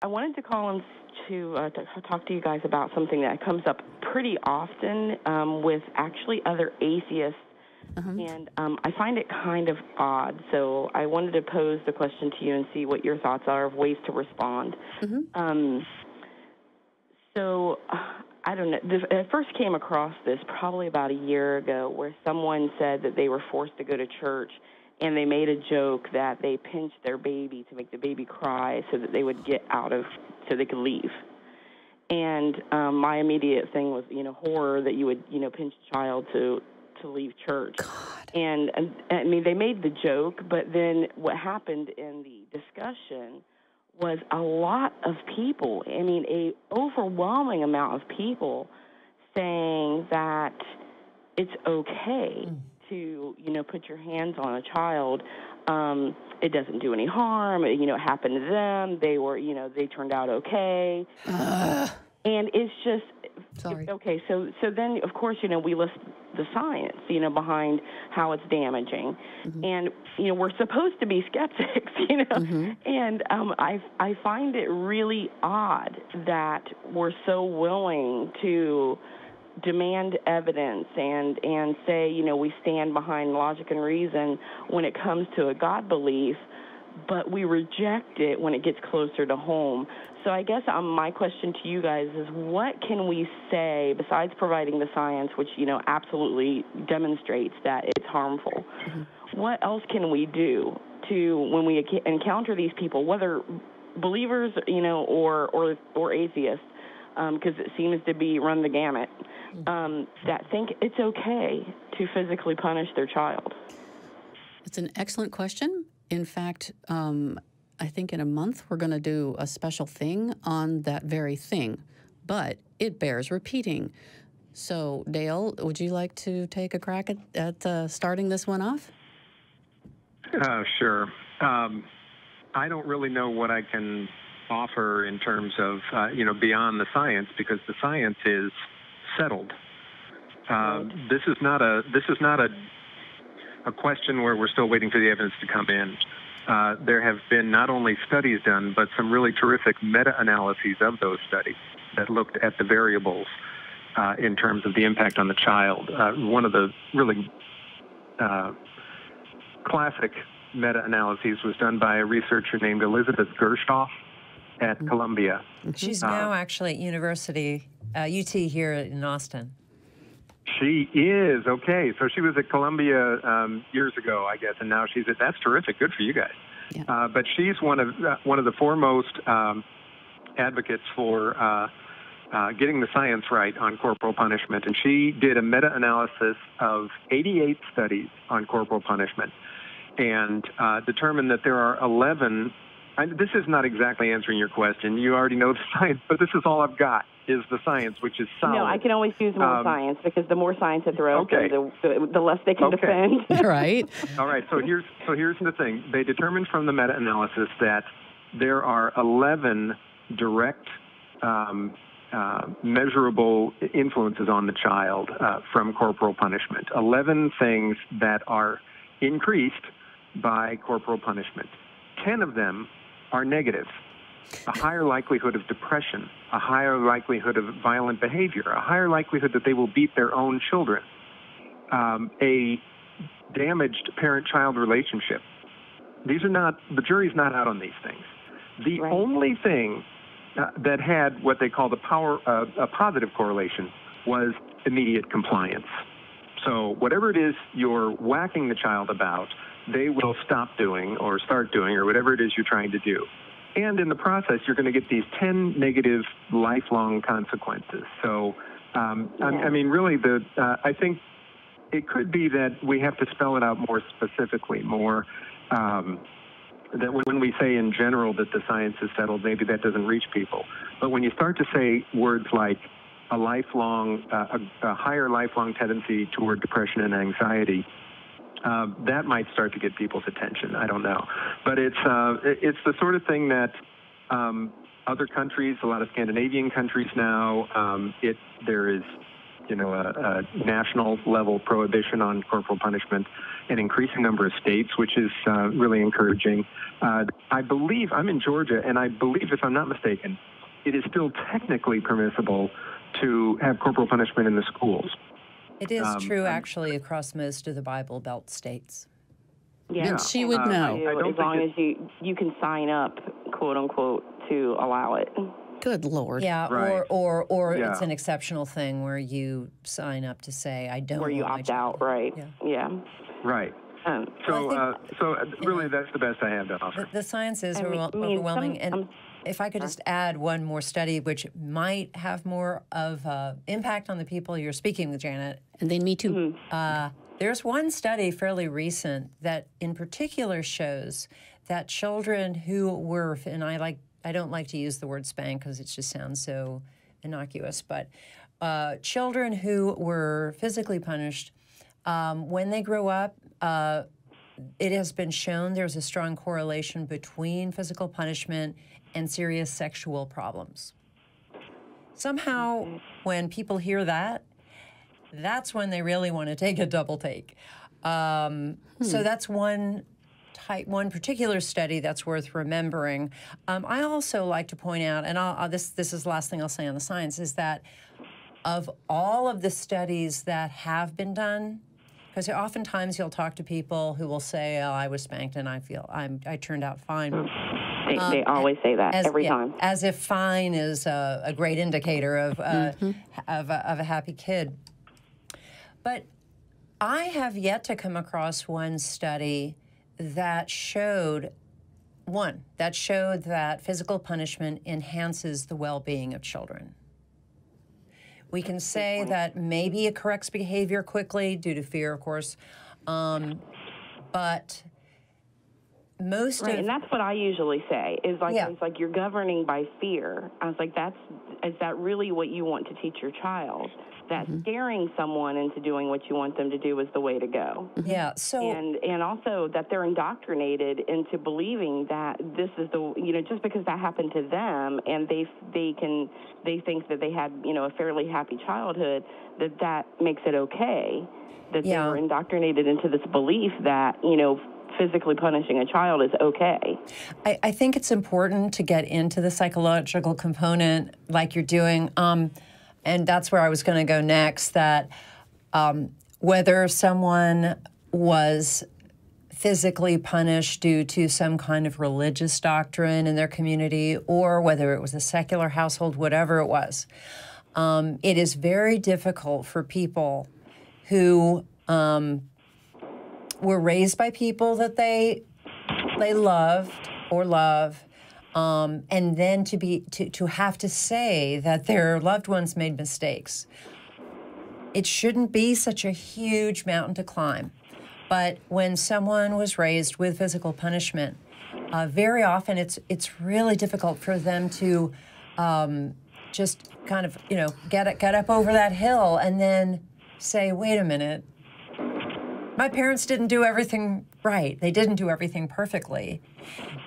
I wanted to call in to talk to you guys about something that comes up pretty often with actually other atheists, and I find it kind of odd. So I wanted to pose the question to you and see what your thoughts are of ways to respond. I don't know. I first came across this probably about a year ago where someone said that they were forced to go to church, and they made a joke that they pinched their baby to make the baby cry so that they would get out of, so they could leave. And my immediate thing was, horror that you would, pinch a child to leave church. God. And I mean, they made the joke, but then what happened in the discussion was a lot of people, I mean, a overwhelming amount of people saying that it's okay to, put your hands on a child. It doesn't do any harm. It happened to them. They were, they turned out okay. And it's just, Sorry. Okay, so then, of course, we list the science, behind how it's damaging. And, we're supposed to be skeptics, And I find it really odd that we're so willing to demand evidence and say, we stand behind logic and reason when it comes to a God belief, but we reject it when it gets closer to home. So I guess my question to you guys is, what can we say besides providing the science, which, absolutely demonstrates that it's harmful? What else can we do to, when we encounter these people, whether believers, or atheists, because it seems to be run the gamut, that think it's okay to physically punish their child? It's an excellent question. In fact, I think in a month we're going to do a special thing on that very thing, but it bears repeating. So, Dale, would you like to take a crack at starting this one off? Sure. I don't really know what I can offer in terms of, beyond the science, because the science is settled. This is not a question where we're still waiting for the evidence to come in. There have been not only studies done, but some really terrific meta-analyses of those studies that looked at the variables in terms of the impact on the child. One of the really classic meta-analyses was done by a researcher named Elizabeth Gershoff at Columbia. She's now actually at University, UT here in Austin. She is, okay. So she was at Columbia years ago, I guess, and now she's at, that's terrific. Good for you guys. Yeah. But she's one of the foremost advocates for getting the science right on corporal punishment. And she did a meta-analysis of 88 studies on corporal punishment and determined that there are 11. This is not exactly answering your question. You already know the science, but this is all I've got, is the science, which is solid. No, I can always use more science, because the more science I throw at them, the less they can defend. Right. All right, so here's the thing. They determined from the meta-analysis that there are 11 direct measurable influences on the child from corporal punishment. 11 things that are increased by corporal punishment. 10 of them are negative. A higher likelihood of depression, a higher likelihood of violent behavior, a higher likelihood that they will beat their own children, a damaged parent-child relationship. These are not, the jury's not out on these things. The only thing that had what they call a positive correlation was immediate compliance. So whatever it is you're whacking the child about, they will stop doing or start doing or whatever it is you're trying to do. And in the process, you're going to get these 10 negative lifelong consequences. So, I mean, really, I think it could be that we have to spell it out more specifically, more that when we say in general that the science is settled, maybe that doesn't reach people. But when you start to say words like a lifelong, a higher lifelong tendency toward depression and anxiety, that might start to get people's attention. I don't know, but it's the sort of thing that other countries, a lot of Scandinavian countries now, there is a national level prohibition on corporal punishment, an increasing number of states, which is really encouraging. I believe, I'm in Georgia, and I believe, if I'm not mistaken, it is still technically permissible to have corporal punishment in the schools. It is true, actually, across most of the Bible Belt states. Yeah, and she would know. As long as you can sign up, quote unquote, to allow it. Good Lord. Yeah, Right. or Yeah. It's an exceptional thing where you sign up to say, I don't Where you want my opt child. out, right? Yeah. Right. So really, that's the best I have to offer. The science is overwhelming. and if I could just add one more study, which might have more of impact on the people you're speaking with, Janet. And then me too. There's one study fairly recent that in particular shows that children who were, and I don't like to use the word spank because it just sounds so innocuous, but children who were physically punished, when they grow up, it has been shown there's a strong correlation between physical punishment and serious sexual problems. Somehow, when people hear that, that's when they really want to take a double take. So that's one particular study that's worth remembering. I also like to point out, and this is the last thing I'll say on the science, is that of all of the studies that have been done, because oftentimes you'll talk to people who will say, "Oh, I was spanked and I turned out fine." They always say that every time. As if fine is a great indicator of a happy kid. But I have yet to come across one study that showed that physical punishment enhances the well-being of children. We can say that maybe it corrects behavior quickly due to fear, of course, but most right, and that's what I usually say. It's like you're governing by fear. I was like, is that really what you want to teach your child? That scaring someone into doing what you want them to do is the way to go. Yeah. So and also that they're indoctrinated into believing that this is just because that happened to them and they think that they had a fairly happy childhood, that makes it okay. That they were indoctrinated into this belief that physically punishing a child is okay. I think it's important to get into the psychological component like you're doing. And that's where I was going to go next, that whether someone was physically punished due to some kind of religious doctrine in their community or whether it was a secular household, whatever it was, it is very difficult for people who were raised by people that they loved or love, and then to have to say that their loved ones made mistakes. It shouldn't be such a huge mountain to climb. But when someone was raised with physical punishment, very often it's really difficult for them to just kind of get up over that hill and then say, wait a minute, my parents didn't do everything right. They didn't do everything perfectly.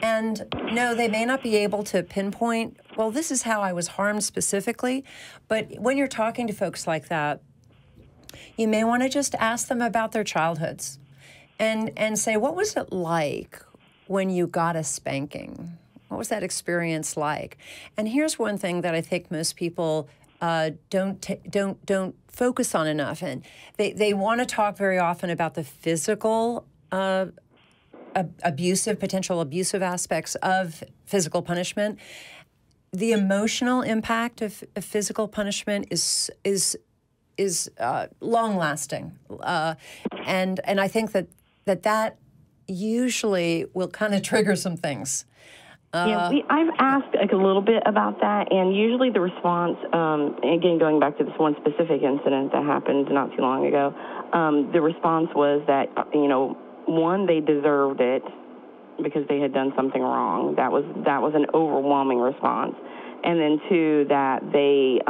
And no, they may not be able to pinpoint, well, this is how I was harmed specifically. But when you're talking to folks like that, you may want to just ask them about their childhoods and say, what was it like when you got a spanking? What was that experience like? And here's one thing that I think most people don't focus on enough, and they want to talk very often about the physical potential abusive aspects of physical punishment. The emotional impact of physical punishment is long lasting, and I think that usually will kind of trigger some things. I've asked a little bit about that, and usually the response, again, going back to this one specific incident that happened not too long ago, the response was that, one, they deserved it because they had done something wrong. That was an overwhelming response. And then two, that they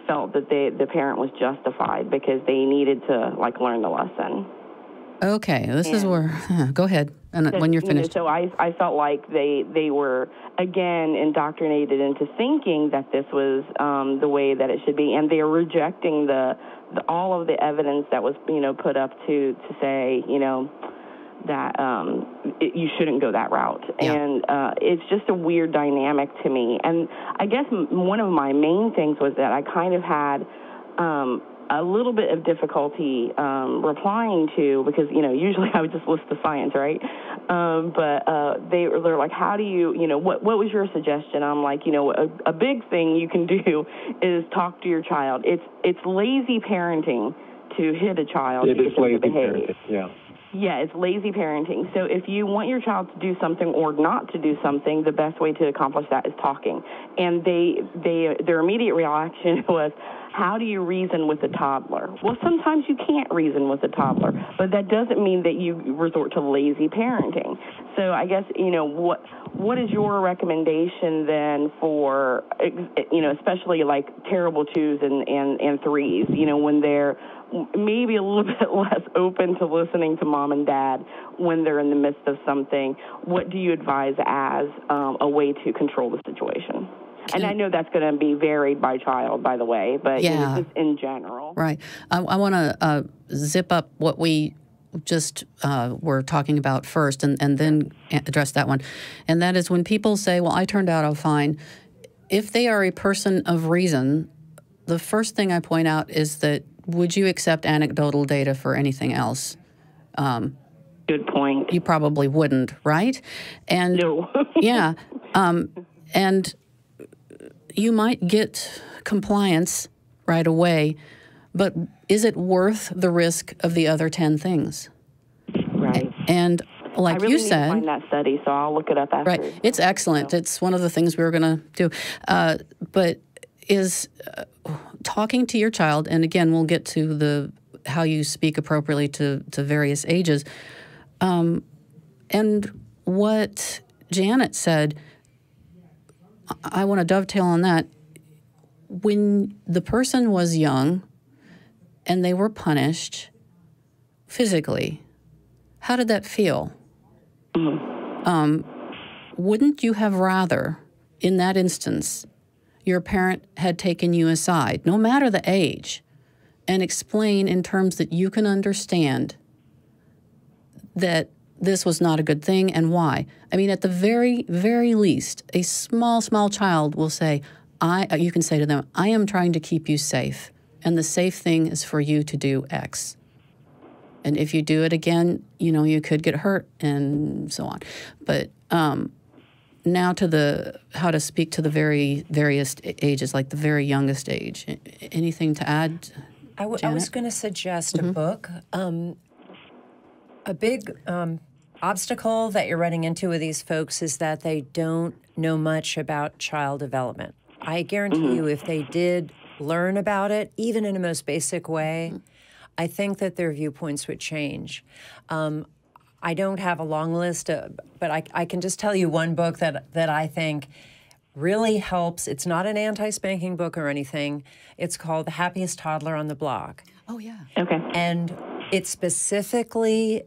felt that the parent was justified because they needed to, learn the lesson. Okay, this is where, go ahead. And when you're finished. So I felt like they were, again, indoctrinated into thinking that this was the way that it should be, and they're rejecting all of the evidence that was, put up to say, that you shouldn't go that route. Yeah. And it's just a weird dynamic to me. And I guess one of my main things was that I kind of had a little bit of difficulty replying to, because, usually I would just list the science, right? But they're like, how do you, what was your suggestion? I'm like, a big thing you can do is talk to your child. It's lazy parenting to hit a child. It is lazy parenting, yeah. Yeah, it's lazy parenting. So if you want your child to do something or not to do something, the best way to accomplish that is talking. And their immediate reaction was, how do you reason with a toddler? Well, sometimes you can't reason with a toddler, but that doesn't mean that you resort to lazy parenting. So I guess, what is your recommendation then for, especially like terrible 2s and 3s, when they're maybe a little bit less open to listening to mom and dad when they're in the midst of something? What do you advise as a way to control the situation? And I know that's going to be varied by child, by the way, but just in general. Right. I want to zip up what we just were talking about first and then address that one. And that is when people say, well, I turned out fine. If they are a person of reason, the first thing I point out is that, would you accept anecdotal data for anything else? Good point. You probably wouldn't, right? And no. Yeah. And you might get compliance right away, but is it worth the risk of the other 10 things? Right. And like I really you need said, to find that study, so I'll look it up after. Right. It's excellent. It's one of the things we were going to do. But is talking to your child, and again, we'll get to how you speak appropriately to various ages. And what Janet said, I want to dovetail on that. When the person was young and they were punished physically, how did that feel? Wouldn't you have rather, in that instance, your parent had taken you aside, no matter the age, and explain in terms that you can understand that this was not a good thing and why? I mean, at the very, very least, a small child will say, you can say to them, I am trying to keep you safe, and the safe thing is for you to do X. And if you do it again, you could get hurt and so on. But now to how to speak to the very various ages, like the very youngest age. Anything to add, I was going to suggest a book. A big obstacle that you're running into with these folks is that they don't know much about child development. I guarantee you, if they did learn about it, even in a most basic way, I think that their viewpoints would change. I don't have a long list, but I can just tell you one book that I think really helps. It's not an anti-spanking book or anything. It's called The Happiest Toddler on the Block. Oh, yeah. Okay. And it specifically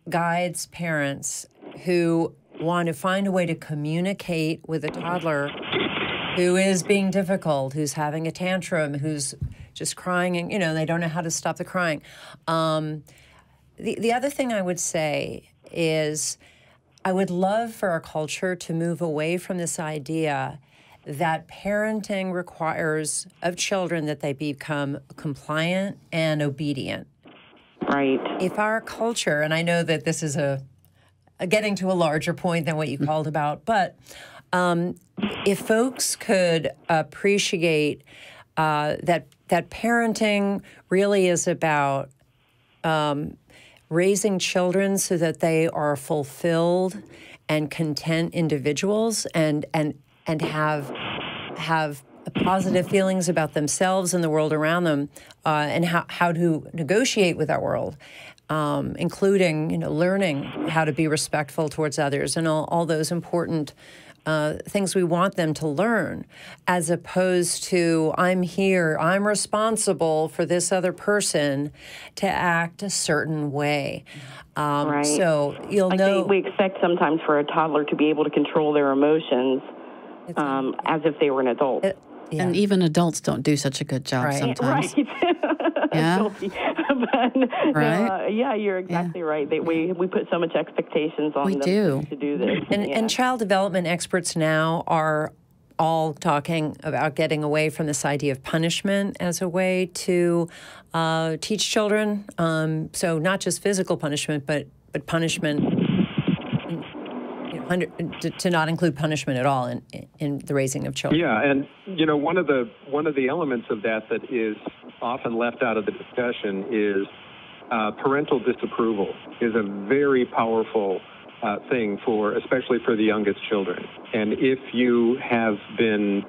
guides parents who want to find a way to communicate with a toddler who is being difficult, who's having a tantrum, who's just crying, and they don't know how to stop the crying. The other thing I would say is I would love for our culture to move away from this idea that parenting requires of children that they become compliant and obedient. Right. If our culture, and I know that this is a getting to a larger point than what you called about, but if folks could appreciate that parenting really is about raising children so that they are fulfilled and content individuals and have positive feelings about themselves and the world around them, and how to negotiate with our world, including learning how to be respectful towards others and all those important things we want them to learn, as opposed to I'm here, I'm responsible for this other person to act a certain way. Right. So you'll know. We expect sometimes for a toddler to be able to control their emotions as if they were an adult. Yeah. And even adults don't do such a good job sometimes. Right. Yeah. But, yeah, you're exactly right. We put so much expectations on them to do this. And child development experts now are all talking about getting away from this idea of punishment as a way to teach children. So not just physical punishment, but punishment. To not include punishment at all in the raising of children. Yeah, and one of the elements of that is often left out of the discussion is parental disapproval is a very powerful thing especially for the youngest children. And if you have been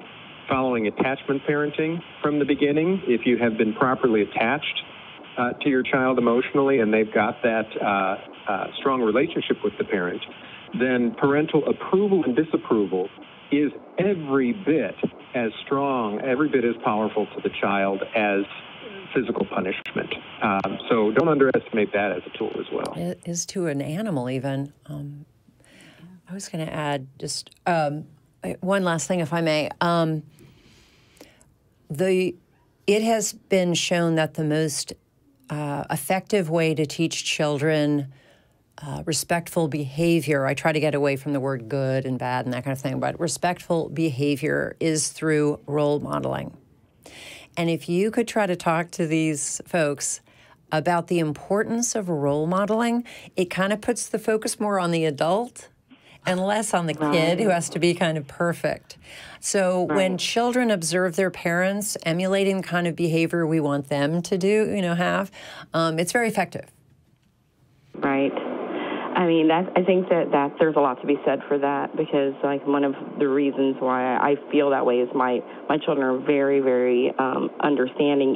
following attachment parenting from the beginning, if you have been properly attached to your child emotionally, and they've got that strong relationship with the parent, then parental approval and disapproval is every bit as strong, every bit as powerful to the child as physical punishment. So don't underestimate that as a tool as well. It is to an animal even. I was going to add just one last thing, if I may. It has been shown that the most effective way to teach children respectful behavior, I try to get away from the word good and bad and that kind of thing, but respectful behavior is through role modeling. And if you could try to talk to these folks about the importance of role modeling, it kind of puts the focus more on the adult and less on the kid who has to be kind of perfect. So when children observe their parents emulating the kind of behavior we want them to do, have, it's very effective. Right. I mean, I think that there's a lot to be said for that, because one of the reasons why I feel that way is my children are very, very understanding,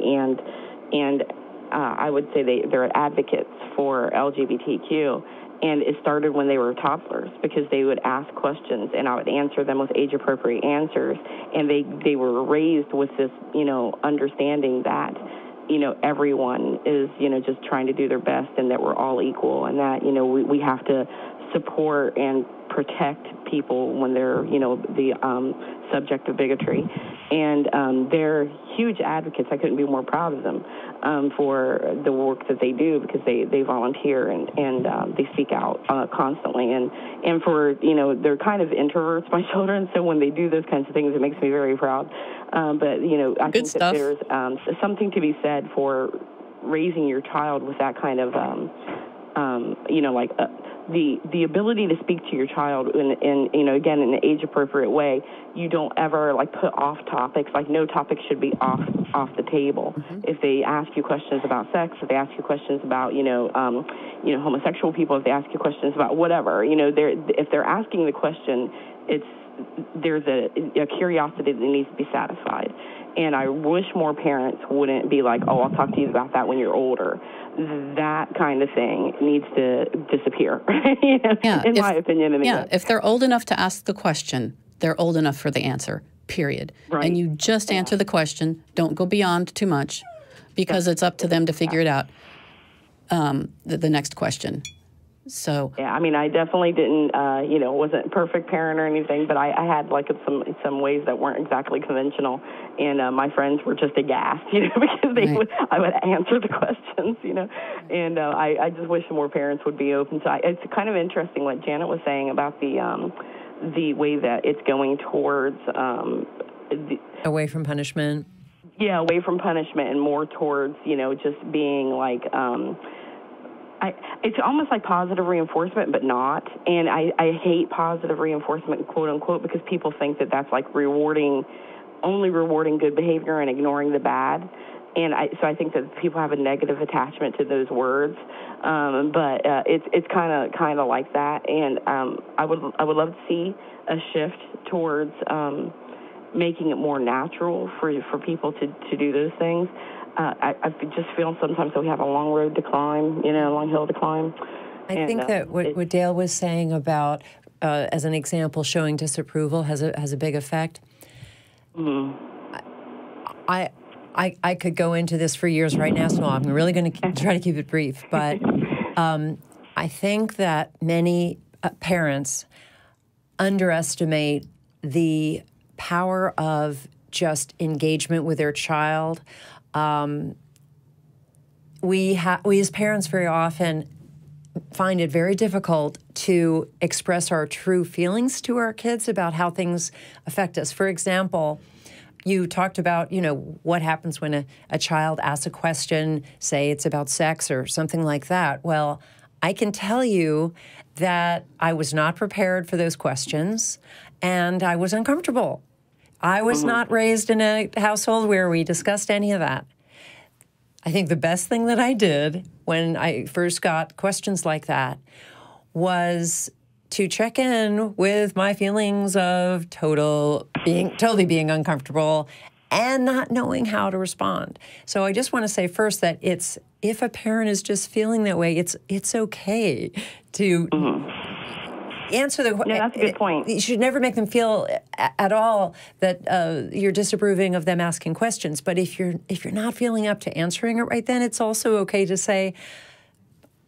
and I would say they're advocates for LGBTQ. And it started when they were toddlers, because they would ask questions and I would answer them with age-appropriate answers. And they were raised with this, understanding that, everyone is, just trying to do their best, and that we're all equal, and that, we have to support and protect people when they're, the subject of bigotry. And they're huge advocates. I couldn't be more proud of them for the work that they do, because they volunteer and they speak out constantly. And for, they're kind of introverts, my children, so when they do those kinds of things, it makes me very proud. But, I think that there's something to be said for raising your child with that kind of, the ability to speak to your child in again, in an age-appropriate way. You don't ever, put off topics. No topic should be off the table. Mm-hmm. If they ask you questions about sex, if they ask you questions about, homosexual people, if they ask you questions about whatever, if they're asking the question, there's a curiosity that needs to be satisfied. And I wish more parents wouldn't be like, oh, I'll talk to you about that when you're older. That kind of thing needs to disappear, in my opinion. Anyway. If they're old enough to ask the question, they're old enough for the answer, period. Right. And you just answer the question. Don't go beyond too much, because it's up to them to figure it out, the next question. So yeah, I mean, I definitely didn't, wasn't a perfect parent or anything, but I had some ways that weren't exactly conventional, and my friends were just aghast, because I would answer the questions, and I just wish more parents would be open to. It's kind of interesting what Janet was saying about the way that it's going towards away from punishment. Yeah, away from punishment and more towards just being it's almost like positive reinforcement, but not. And I hate positive reinforcement, quote unquote, because people think that that's only rewarding good behavior and ignoring the bad. And so I think that people have a negative attachment to those words. But it's kind of like that. And I would love to see a shift towards making it more natural for people to do those things. I just feel sometimes that we have a long road to climb, a long hill to climb. I think that what Dale was saying about as an example, showing disapproval has a big effect. I could go into this for years right now, so I'm really going to try to keep it brief. But I think that many parents underestimate the power of just engagement with their child. We as parents very often find it very difficult to express our true feelings to our kids about how things affect us. For example, you talked about, what happens when a child asks a question, say it's about sex or something like that. Well, I can tell you that I was not prepared for those questions, and I was uncomfortable. I was not raised in a household where we discussed any of that. I think the best thing that I did when I first got questions like that was to check in with my feelings of totally being uncomfortable and not knowing how to respond. So I just want to say first that if a parent is just feeling that way, it's okay to answer the question. Yeah, that's a good point. You should never make them feel at all that you're disapproving of them asking questions. But if you're not feeling up to answering it right then, it's also okay to say,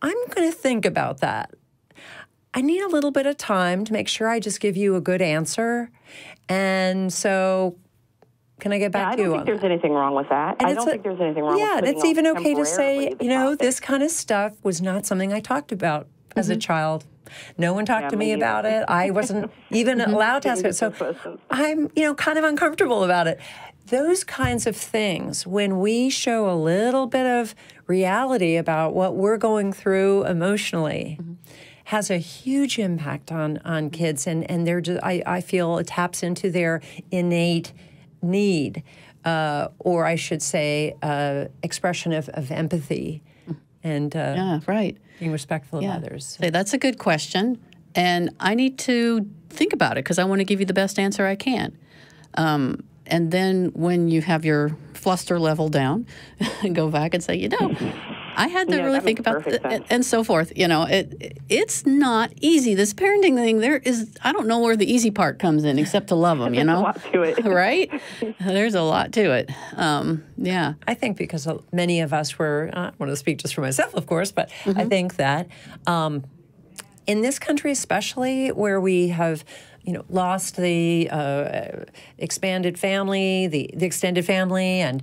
I'm going to think about that. I need a little bit of time to make sure I just give you a good answer. And so can I get back to you on that? I don't think there's anything wrong with that. I don't think there's anything wrong with that. Yeah, it's even okay to say, this kind of stuff was not something I talked about as a child. No one talked to me about it. I wasn't even allowed to ask it. So I'm, kind of uncomfortable about it. Those kinds of things, when we show a little bit of reality about what we're going through emotionally, has a huge impact on kids. And they're just, I feel it taps into their innate need, or I should say, expression of empathy. And being respectful of others. So that's a good question, and I need to think about it because I want to give you the best answer I can. And then when you have your fluster level down, go back and say, I had to really think about it and so forth. It's not easy. This parenting thing, I don't know where the easy part comes in except to love them, There's a lot to it. Right? There's a lot to it. I think because many of us were, I don't want to speak just for myself, of course, but I think that in this country especially, where we have lost the expanded family, the extended family, and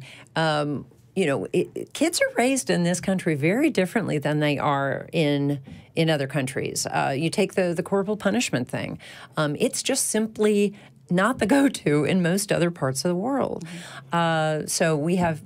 kids are raised in this country very differently than they are in other countries. You take the corporal punishment thing. It's just simply not the go-to in most other parts of the world. So we have,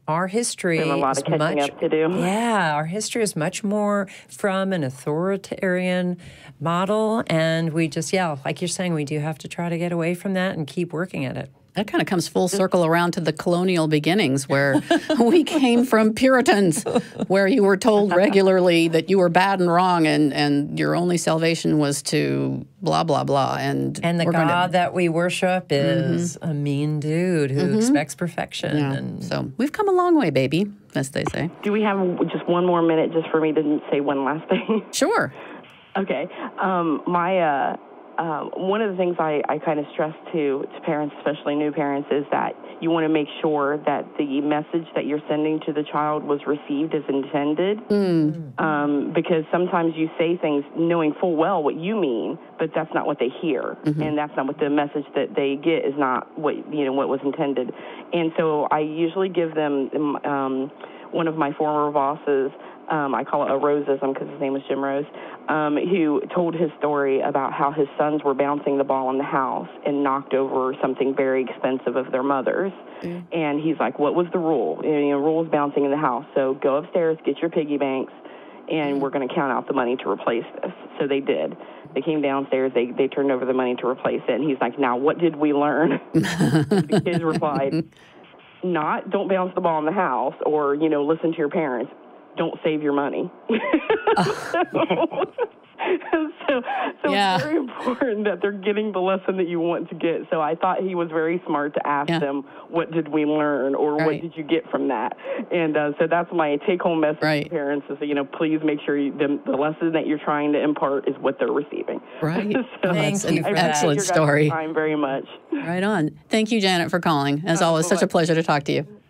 our history we have a lot of catching up to do. Yeah, our history is much more from an authoritarian model, and we just, like you're saying, we do have to try to get away from that and keep working at it. That kind of comes full circle around to the colonial beginnings where we came from Puritans, where you were told regularly that you were bad and wrong and your only salvation was to blah, blah, blah. And the God that we worship is a mean dude who expects perfection. Yeah. And so we've come a long way, baby, as they say. Do we have just one more minute just for me to say one last thing? Sure. Okay. One of the things I kind of stress to parents, especially new parents, is that you want to make sure that the message that you're sending to the child was received as intended. Because sometimes you say things knowing full well what you mean, but that's not what they hear, and that's not what the message that they get is not what what was intended. And so I usually give them one of my former bosses. I call it a Roseism because his name was Jim Rose, who told his story about how his sons were bouncing the ball in the house and knocked over something very expensive of their mother's. And he's like, what was the rule? Rule is bouncing in the house. So go upstairs, get your piggy banks, and we're going to count out the money to replace this. So they did. They came downstairs. They turned over the money to replace it. And he's like, now, what did we learn? The kids replied, not don't bounce the ball in the house or, listen to your parents. Don't save your money. So So it's very important that they're getting the lesson that you want to get. So I thought he was very smart to ask them, what did we learn, or what did you get from that? And so that's my take-home message to parents is, please make sure the lesson that you're trying to impart is what they're receiving. Right. So Thank you for that. Excellent story. Time very much. Right on. Thank you, Janet, for calling. As always, such a pleasure to talk to you.